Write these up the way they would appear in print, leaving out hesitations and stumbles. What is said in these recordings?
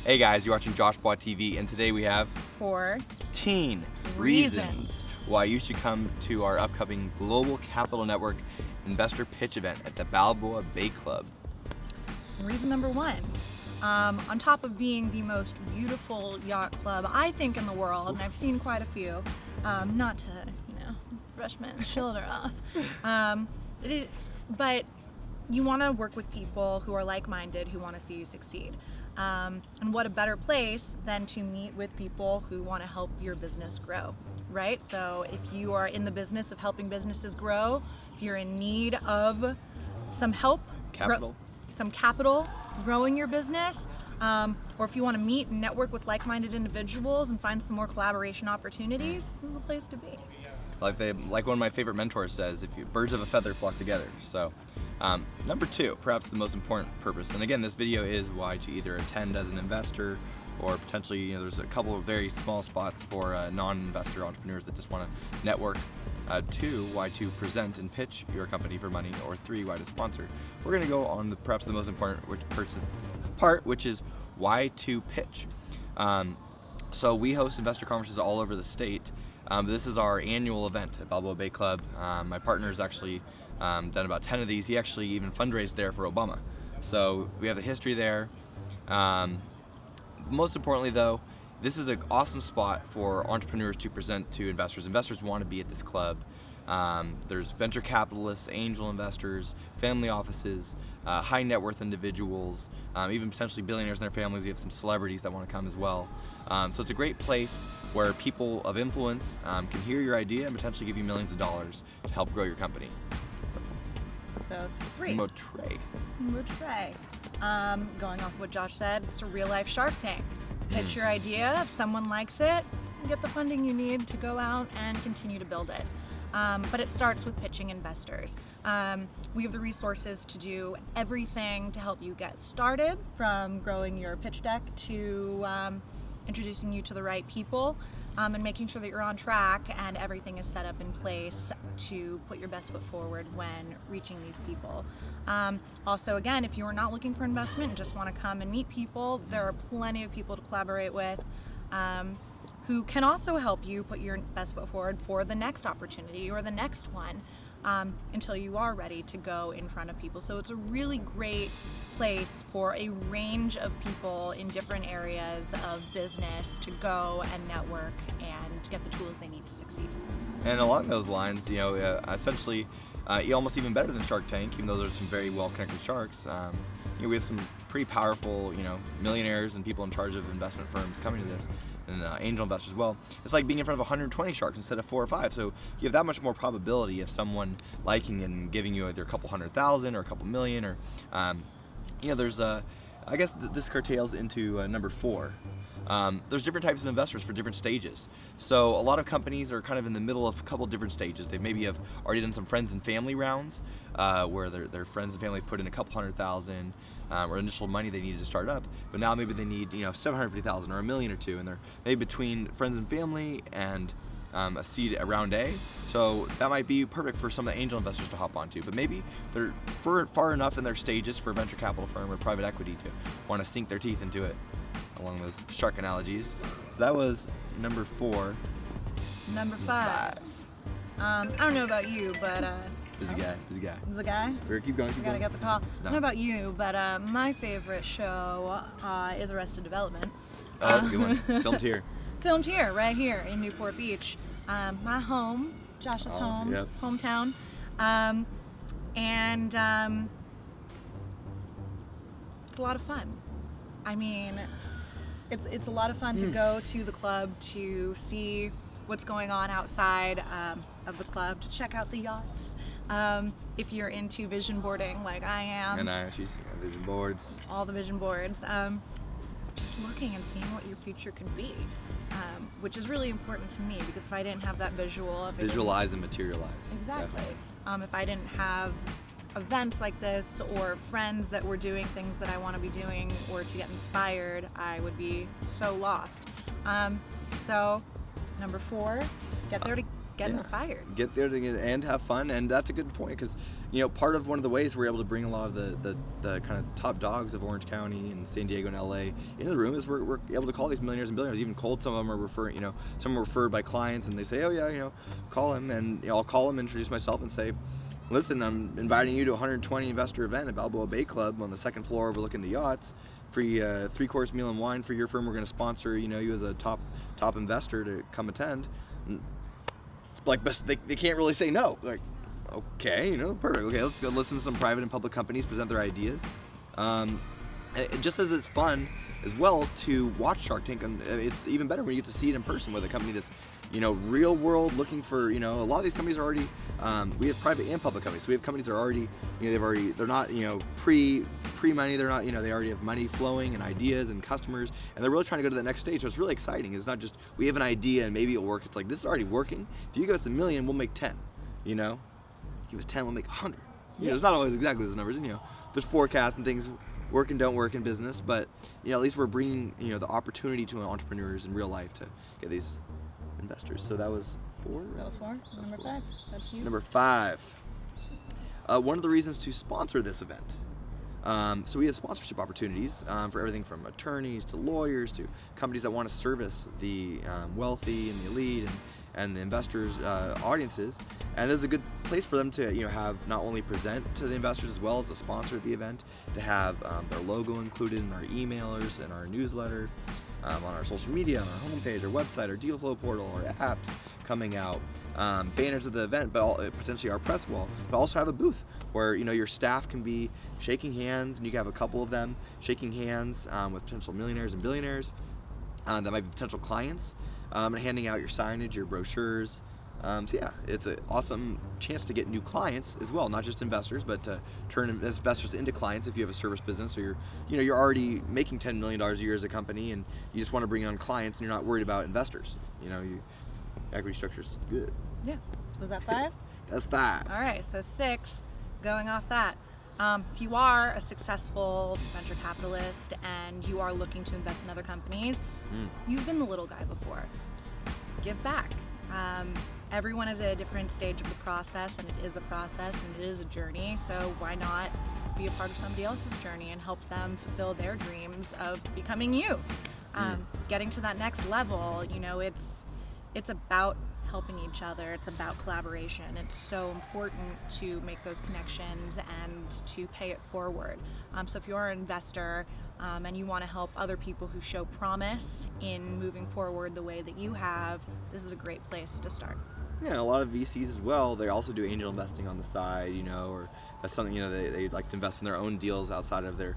Hey guys, you're watching Bois TV, and today we have 14 reasons why you should come to our upcoming Global Capital Network Investor Pitch event at the Balboa Bay Club. Reason number one, on top of being the most beautiful yacht club I think in the world, and I've seen quite a few, not to brush my shoulder off, but you want to work with people who are like-minded, who want to see you succeed. And what a better place than to meet with people who want to help your business grow, right? So if you are in the business of helping businesses grow, if you're in need of some help, some capital growing your business, or if you want to meet and network with like-minded individuals and find some more collaboration opportunities, this is the place to be. Like one of my favorite mentors says, if birds of a feather flock together. So number two, perhaps the most important purpose, and again, this video is why to either attend as an investor or potentially, there's a couple of very small spots for non-investor entrepreneurs that just want to network. Two, why to present and pitch your company for money, or three, why to sponsor. We're going to go on perhaps the most important part, which is why to pitch. So we host investor conferences all over the state. This is our annual event at Balboa Bay Club. My partner's actually done about 10 of these. He actually even fundraised there for Obama. So we have the history there. Most importantly though, this is an awesome spot for entrepreneurs to present to investors. Investors want to be at this club. There's venture capitalists, angel investors, family offices, high net worth individuals, even potentially billionaires and their families. We have some celebrities that want to come as well. So it's a great place where people of influence can hear your idea and potentially give you millions of dollars to help grow your company. So three. Motre. Going off what Josh said, it's a real life Shark Tank. Pitch your idea, if someone likes it, get the funding you need to go out and continue to build it. But it starts with pitching investors. We have the resources to do everything to help you get started, from growing your pitch deck to introducing you to the right people, and making sure that you're on track and everything is set up in place to put your best foot forward when reaching these people. Also, again, if you are not looking for investment and just want to come and meet people, there are plenty of people to collaborate with who can also help you put your best foot forward for the next opportunity or the next one, until you are ready to go in front of people. So it's a really great place for a range of people in different areas of business to go and network and get the tools they need to succeed. And along those lines, essentially, almost even better than Shark Tank, even though there's some very well-connected sharks. We have some pretty powerful, millionaires and people in charge of investment firms coming to this, and angel investors as well. It's like being in front of 120 sharks instead of 4 or 5. So you have that much more probability of someone liking it and giving you either a couple $100,000 or a couple million, or there's I guess this curtails into number 4. There's different types of investors for different stages. So a lot of companies are kind of in the middle of a couple different stages. They maybe have already done some friends and family rounds, where their friends and family put in a couple $100,000 or initial money they needed to start up, but now maybe they need $750,000 or $1 million or $2 million, and they're maybe between friends and family and a seed at round A. So that might be perfect for some of the angel investors to hop onto, but maybe they're far enough in their stages for a venture capital firm or private equity to want to sink their teeth into it, along those shark analogies. So that was number 4. Number 5. I don't know about you, but Busy guy. Is the guy? Keep going. We gotta get the call. No. I don't know about you, but my favorite show is Arrested Development. Oh, that's a good one. Filmed here. Filmed here, right here in Newport Beach. My home, Josh's home, yep. Hometown. And it's a lot of fun. I mean, it's a lot of fun to go to the club, to see what's going on outside of the club, to check out the yachts. If you're into vision boarding like I am. And she's vision boards. All the vision boards. Just looking and seeing what your future could be, which is really important to me, because if I didn't have that visual, visualize and materialize. Exactly. If I didn't have events like this or friends that were doing things that I want to be doing or to get inspired, I would be so lost. So number 4, get there to get inspired. Get there and have fun, and that's a good point, because part of one of the ways we're able to bring a lot of the kind of top dogs of Orange County and San Diego and LA into the room is we're able to call these millionaires and billionaires. Even cold, some of them are referring, some are referred by clients, and they say, oh yeah, call him, and I'll call him, introduce myself, and say, listen, I'm inviting you to a 120 investor event at Balboa Bay Club on the second floor overlooking the yachts. Free 3-course meal and wine for your firm. We're going to sponsor you as a top investor to come attend. And but they can't really say no. Like, okay, perfect. Okay, let's go listen to some private and public companies present their ideas. And just as it's fun as well to watch Shark Tank, and it's even better when you get to see it in person with a company that's real world, looking for, a lot of these companies are already, we have private and public companies. So we have companies that are already, they're not, pre-money, they're not, they already have money flowing and ideas and customers, and they're really trying to go to the next stage. So it's really exciting. It's not just, we have an idea and maybe it'll work. It's like, this is already working. If you give us $1 million, we'll make 10, Give us 10, we'll make 100. It's not always exactly those numbers, and there's forecasts and things work and don't work in business, but, at least we're bringing, the opportunity to entrepreneurs in real life to get these investors. So that was 4? That was 4. Number 5. That's you. Number 5. One of the reasons to sponsor this event. So we have sponsorship opportunities for everything from attorneys to lawyers to companies that want to service the wealthy and the elite and the investors' audiences. And this is a good place for them to have not only present to the investors as well as a sponsor at the event, to have their logo included in our emailers and our newsletter, on our social media, on our homepage, our website, our deal flow portal, our apps coming out, banners of the event, but potentially our press wall, but also have a booth where your staff can be shaking hands, and you can have a couple of them shaking hands with potential millionaires and billionaires that might be potential clients, and handing out your signage, your brochures. So yeah, it's an awesome chance to get new clients as well, not just investors, but to turn investors into clients if you have a service business, or you're already making $10 million a year as a company, and you just want to bring on clients, and you're not worried about investors. Equity structure's good. Yeah. Was that 5? That's 5. All right. So 6. Going off that, if you are a successful venture capitalist and you are looking to invest in other companies, you've been the little guy before. Give back. Everyone is at a different stage of the process, and it is a process and it is a journey, so why not be a part of somebody else's journey and help them fulfill their dreams of becoming you. Getting to that next level, it's about helping each other, it's about collaboration. It's so important to make those connections and to pay it forward. So if you're an investor and you want to help other people who show promise in moving forward the way that you have, this is a great place to start. Yeah, and a lot of VCs as well, they also do angel investing on the side, or that's something, they like to invest in their own deals outside of their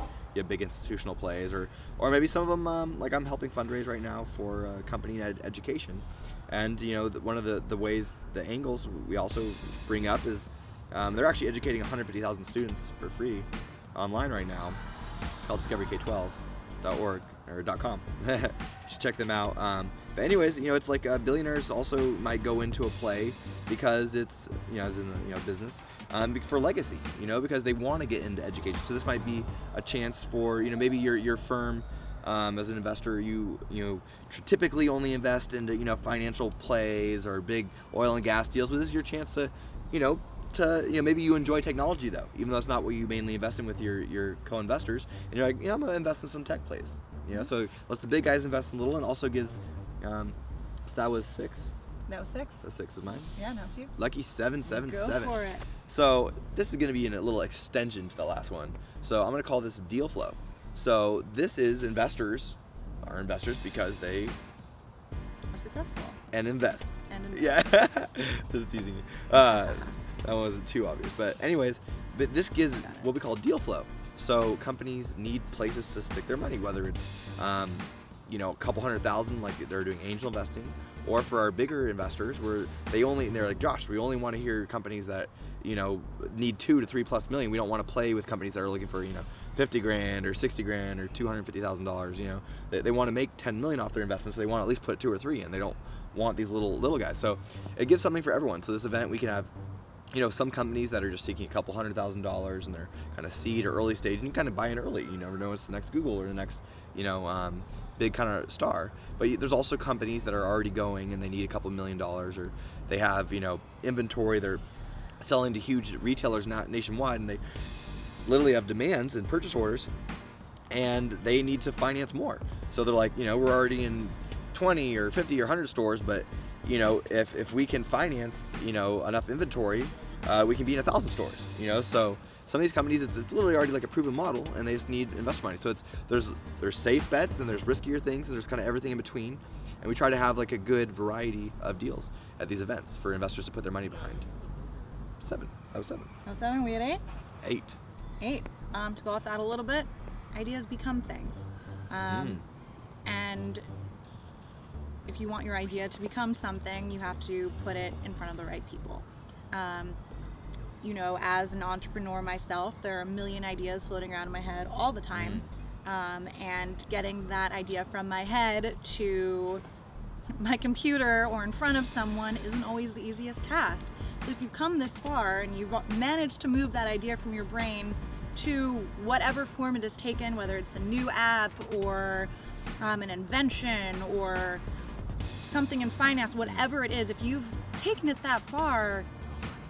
big institutional plays, or maybe some of them, like I'm helping fundraise right now for company education. And one of the ways, the angles we also bring up is they're actually educating 150,000 students for free online right now. It's called discoveryk12.org or .com. You should check them out. But anyways, it's like billionaires also might go into a play because it's as in business for legacy. Because they want to get into education. So this might be a chance for maybe your firm. As an investor, you typically only invest into financial plays or big oil and gas deals, but this is your chance to maybe you enjoy technology though, even though it's not what you mainly invest in with your co-investors, and you're like, I'm gonna invest in some tech plays. So lets the big guys invest in little, and also gives. So that was 6. That was 6. So 6 was mine. Yeah, now it's you. Lucky 777. Go for it. So this is gonna be a little extension to the last one. So I'm gonna call this deal flow. So this is investors are investors because they are successful and invest. Yeah. Just teasing you. That wasn't too obvious, but anyways, this gives what we call deal flow. So companies need places to stick their money, whether it's a couple $100,000 like they're doing angel investing, or for our bigger investors where they're like, Josh, we only want to hear companies that need $2 to $3+ million. We don't want to play with companies that are looking for $50,000 or $60,000 or $250,000. They want to make $10 million off their investment, so they want to at least put 2 or 3 in. They don't want these little guys. So it gives something for everyone. So this event, we can have some companies that are just seeking a couple $100,000 and they're kind of seed or early stage, and you kind of buy in early. You never know it's the next Google or the next big kind of star. But there's also companies that are already going and they need a couple $1 million, or they have inventory. They're selling to huge retailers nationwide, and they literally have demands and purchase orders, and they need to finance more. So they're like, we're already in 20 or 50 or 100 stores, but if we can finance enough inventory, we can be in 1,000 stores. So some of these companies, it's literally already like a proven model, and they just need investor money. So there's safe bets, and there's riskier things, and there's kind of everything in between. And we try to have like a good variety of deals at these events for investors to put their money behind. 7. That was 7. That was 7. We had 8. 8. 8. To go off that a little bit, ideas become things. And if you want your idea to become something, you have to put it in front of the right people. As an entrepreneur myself, there are a million ideas floating around in my head all the time. And getting that idea from my head to my computer or in front of someone isn't always the easiest task. So if you've come this far and you've managed to move that idea from your brain to whatever form it has taken, whether it's a new app or an invention or something in finance, whatever it is, if you've taken it that far,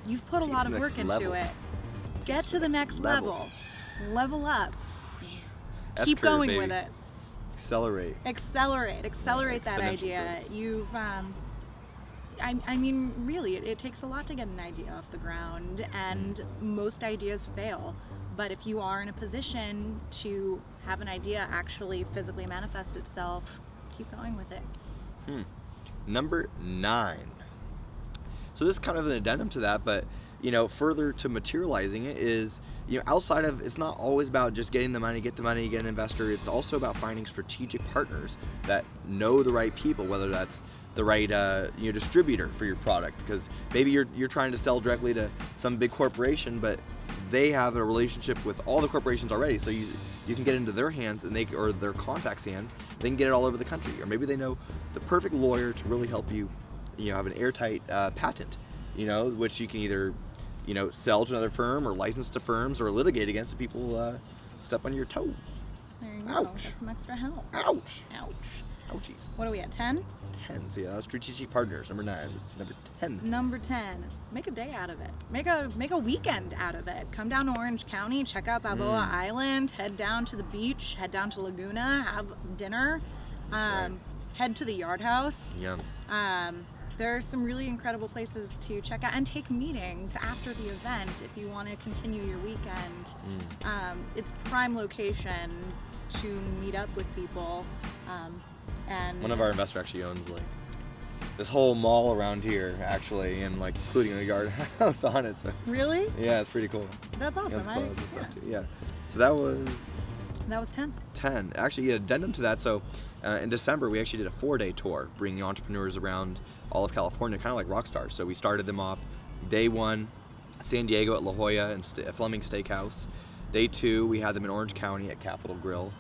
you've put a lot of work into it. Get to the next level. Level up. Keep going with it. Accelerate that idea. Growth. You've really, it takes a lot to get an idea off the ground, and most ideas fail. But if you are in a position to have an idea actually physically manifest itself, keep going with it. Number 9. So this is kind of an addendum to that, but further to materializing it is, outside of, it's not always about just getting the money, get an investor. It's also about finding strategic partners that know the right people, whether that's the right distributor for your product, because maybe you're trying to sell directly to some big corporation, but they have a relationship with all the corporations already, so you can get into their hands, and or their contacts' hands. They can get it all over the country, or maybe they know the perfect lawyer to really help you. Have an airtight patent, which you can either sell to another firm or license to firms or litigate against if people step on your toes. There you go. Ouch. That's some extra help. Ouch. Ouchies. What are we at, 10? 10. So yeah, strategic partners, number 9. Number 10. Number 10. Make a day out of it. Make a weekend out of it. Come down to Orange County, check out Balboa Island, head down to the beach, head down to Laguna, have dinner, head to the Yard House. Yums. There are some really incredible places to check out, and take meetings after the event if you want to continue your weekend. It's prime location to meet up with people. And one of our investors actually owns this whole mall around here, actually, and including a Yard House on it. So really? yeah, it's pretty cool. That's awesome. Yeah. So that was 10. 10. Actually, addendum to that. So in December, we actually did a 4-day tour, bringing entrepreneurs around all of California, kind of like rock stars. So we started them off day 1, San Diego at La Jolla and Fleming Steakhouse. Day 2, we had them in Orange County at Capitol Grill.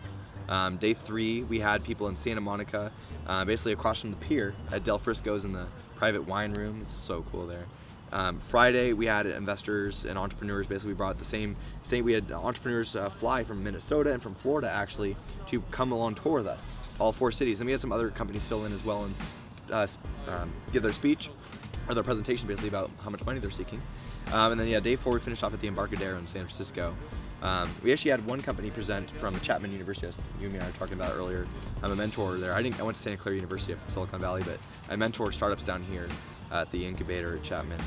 Day 3, we had people in Santa Monica, basically across from the pier at Del Frisco's in the private wine room. It's so cool there. Friday, we had investors and entrepreneurs. Basically, we brought the same. We had entrepreneurs fly from Minnesota and from Florida actually to come along tour with us, all 4 cities. And we had some other companies fill in as well and give their speech or their presentation basically about how much money they're seeking. And then day 4, we finished off at the Embarcadero in San Francisco. We actually had one company present from Chapman University, as you and I were talking about earlier. I'm a mentor there. I went to Santa Clara University up in Silicon Valley, but I mentor startups down here at the incubator at Chapman.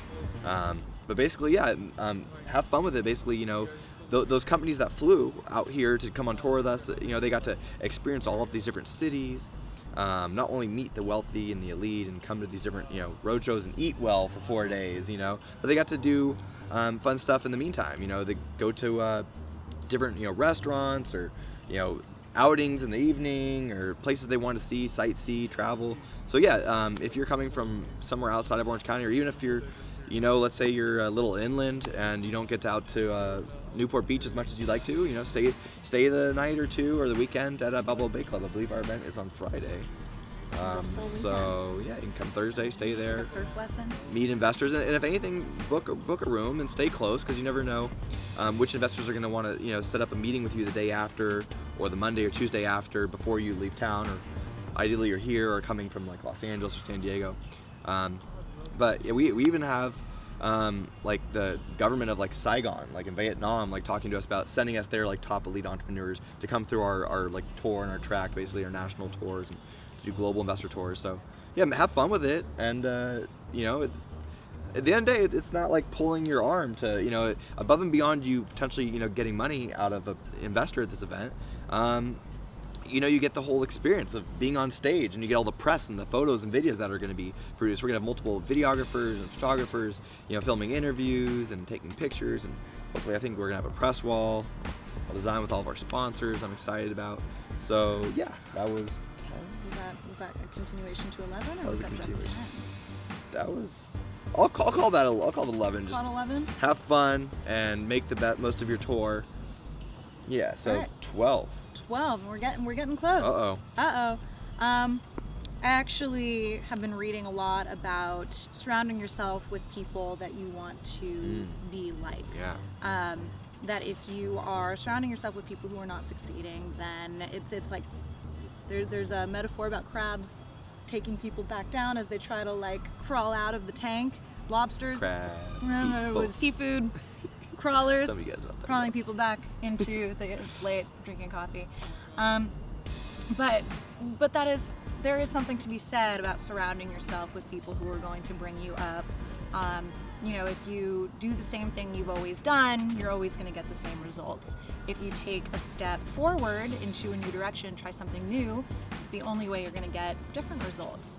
But basically, have fun with it. Basically, those companies that flew out here to come on tour with us, they got to experience all of these different cities. Not only meet the wealthy and the elite and come to these different, road shows and eat well for 4 days, but they got to do fun stuff in the meantime. They go to different, restaurants or, outings in the evening or places they want to see, sightsee, travel. So if you're coming from somewhere outside of Orange County, or even if you're, let's say you're a little inland and you don't get out to Newport Beach as much as you'd like to, stay the night or 2 or the weekend at Balboa Bay Club. I believe our event is on Friday. You can come Thursday, stay there, a surf lesson, meet investors, and if anything, book a room and stay close, because you never know which investors are going to want to set up a meeting with you the day after or the Monday or Tuesday after before you leave town, or ideally you're here or coming from Los Angeles or San Diego. We even have like the government of like Saigon, like in Vietnam, like talking to us about sending us their like top elite entrepreneurs to come through our like tour and our track, basically our national tours, and to do global investor tours. So yeah, have fun with it, and you know, at the end of the day, it's not like pulling your arm to, you know, above and beyond you potentially, you know, getting money out of an investor at this event. You know, you get the whole experience of being on stage, and you get all the press and the photos and videos that are going to be produced. We're going to have multiple videographers and photographers, you know, filming interviews and taking pictures, and hopefully I think we're going to have a press wall, a design with all of our sponsors I'm excited about. So yeah, that was... Was that a continuation to 11, or was that just 10? That was... I'll call it 11. Just 11? have fun and make the most of your tour. Yeah, so right. 12. 12. We're getting close. I actually have been reading a lot about surrounding yourself with people that you want to be like. Yeah. That if you are surrounding yourself with people who are not succeeding, then it's like there's a metaphor about crabs taking people back down as they try to like crawl out of the tank. Lobsters, seafood crawlers, some of you guys out there, crawling people back into the late drinking coffee. But there is something to be said about surrounding yourself with people who are going to bring you up. You know, if you do the same thing you've always done, you're always going to get the same results. If you take a step forward into a new direction, try something new, it's the only way you're going to get different results.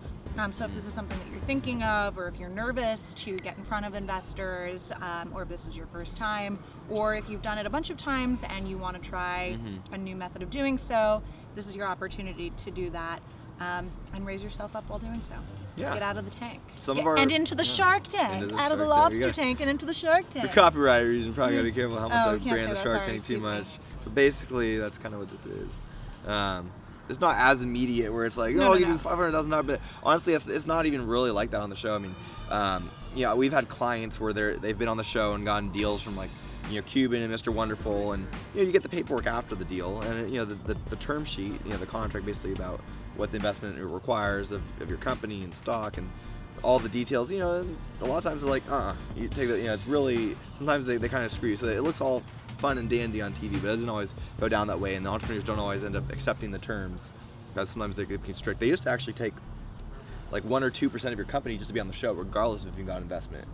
So if this is something that you're thinking of, or if you're nervous to get in front of investors, or if this is your first time, or if you've done it a bunch of times and you want to try a new method of doing so, this is your opportunity to do that, and raise yourself up while doing so. Yeah. Get out of the tank. And into the shark tank. Out of the lobster tank and into the shark tank. For copyright reasons, probably gotta be careful how much I brand the shark tank too much. But basically, that's kind of what this is. It's not as immediate where it's like, I'll give you $500,000, but honestly, it's not even really like that on the show. I mean, you know, we've had clients where they've been on the show and gotten deals from like, you know, Cuban and Mr. Wonderful, and you know, you get the paperwork after the deal, and you know, the term sheet, you know, the contract basically about what the investment requires of your company and stock and all the details, you know, and a lot of times they're like, you take that, you know, it's really, sometimes they kind of screw you, so it looks all fun and dandy on TV, but it doesn't always go down that way, and the entrepreneurs don't always end up accepting the terms, because sometimes they can strict. They used to actually take like 1 or 2% of your company just to be on the show, regardless of if you got investment.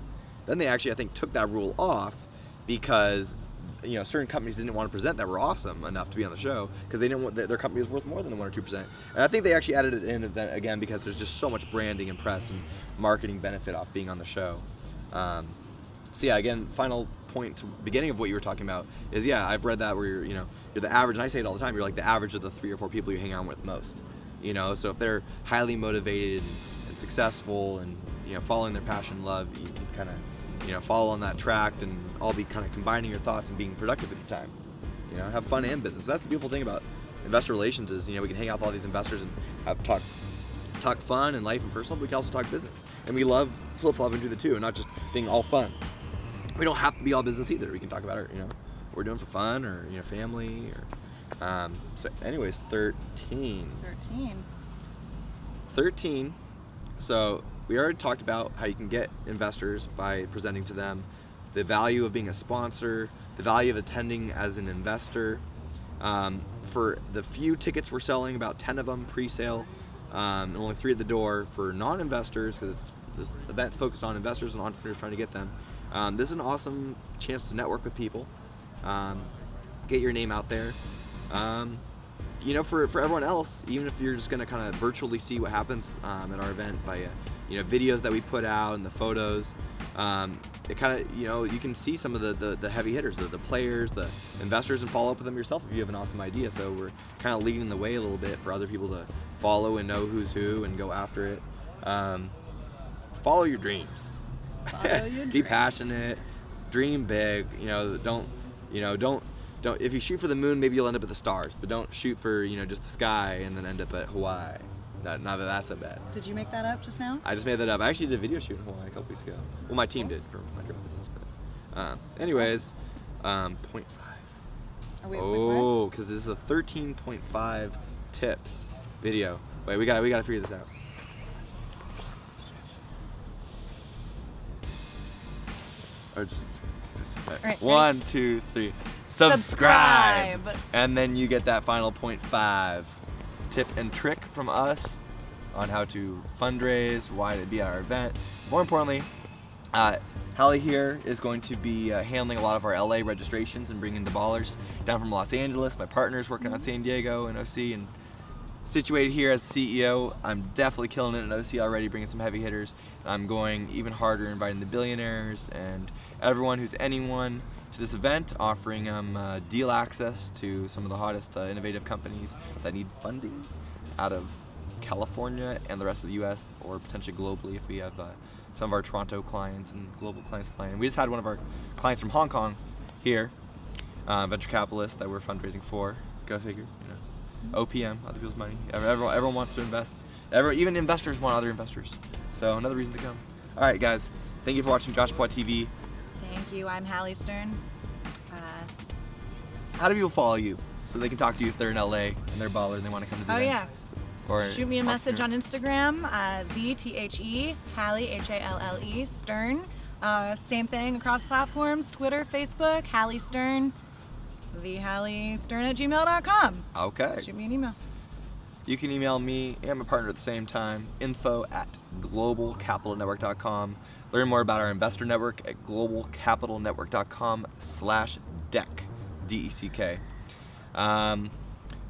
Then they actually, I think, took that rule off because, you know, certain companies didn't want to present that were awesome enough to be on the show because they didn't want their company was worth more than the 1 or 2%. And I think they actually added it in again because there's just so much branding and press and marketing benefit off being on the show. So yeah, again, final point to beginning of what you were talking about is, yeah, I've read that where you're the average, and I say it all the time, you're like the average of the 3 or 4 people you hang out with most. You know, so if they're highly motivated and successful and, you know, following their passion and love, you can kind of, you know, follow on that track and all be kind of combining your thoughts and being productive at your time. You know, have fun and business. That's the beautiful thing about investor relations is, you know, we can hang out with all these investors and have talk fun and life and personal, but we can also talk business. And we love flip-flop and do the two, and not just being all fun. We don't have to be all business either. We can talk about it, you know, what we're doing for fun or, you know, family or, so anyways, 13. 13. So we already talked about how you can get investors by presenting to them, the value of being a sponsor, the value of attending as an investor. For the few tickets we're selling, about 10 of them pre-sale, and only 3 at the door for non-investors, because this event's focused on investors and entrepreneurs trying to get them. This is an awesome chance to network with people, get your name out there. You know, for everyone else, even if you're just going to kind of virtually see what happens at our event by, you know, videos that we put out and the photos, it kind of, you know, you can see some of the heavy hitters, the players, the investors, and follow up with them yourself if you have an awesome idea. So we're kind of leading the way a little bit for other people to follow and know who's who and go after it. Follow your dreams. Be passionate, dream big. You know, don't. If you shoot for the moon, maybe you'll end up at the stars. But don't shoot for, you know, just the sky and then end up at Hawaii. Not that that's so bad. Did you make that up just now? I just made that up. I actually did a video shoot in Hawaii a couple weeks ago. Well, my team did for my drone business. But anyways, 0.5. Oh, because this is a 13.5 tips video. Wait, we gotta figure this out. Or just right, 1, 2, 3. Subscribe. And then you get that final 0.5 tip and trick from us on how to fundraise, why to be at our event. More importantly, Halle here is going to be handling a lot of our LA registrations and bringing the ballers down from Los Angeles. My partner's working on San Diego and OC, and situated here as CEO. I'm definitely killing it in OC already, bringing some heavy hitters. I'm going even harder, inviting the billionaires and everyone who's anyone to this event, offering them deal access to some of the hottest innovative companies that need funding out of California and the rest of the US, or potentially globally if we have some of our Toronto clients and global clients flying. We just had one of our clients from Hong Kong here, venture capitalists that we're fundraising for. Go figure, you know. OPM, other people's money. Everyone wants to invest. Even investors want other investors. So another reason to come. All right, guys. Thank you for watching Josh Bois TV. Thank you. I'm Halle Stern. How do people follow you so they can talk to you if they're in LA and they're ballers and they want to come to the event? Yeah. Or shoot me a message on Instagram, the Halle, Halle Stern. Same thing across platforms, Twitter, Facebook, Halle Stern, thehallestern@gmail.com. Okay. Shoot me an email. You can email me and my partner at the same time, info@globalcapitalnetwork.com. Learn more about our investor network at globalcapitalnetwork.com/DECK, DECK.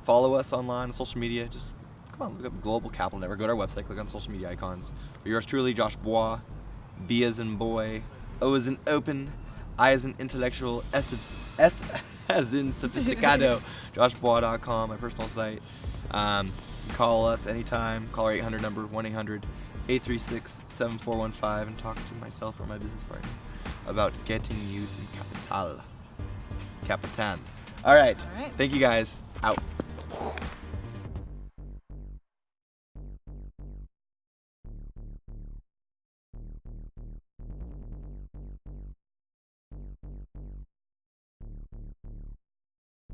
Follow us online on social media. Just come on, look up Global Capital Network. Go to our website, click on social media icons. For yours truly, Josh Bois, B as in boy, O as in open, I as in intellectual, S as in sophisticado, joshbois.com, my personal site. Call us anytime. Call our 800 number, 1-800-836-7415, and talk to myself or my business partner about getting you some capital. Capitan. All right. Thank you guys. Out.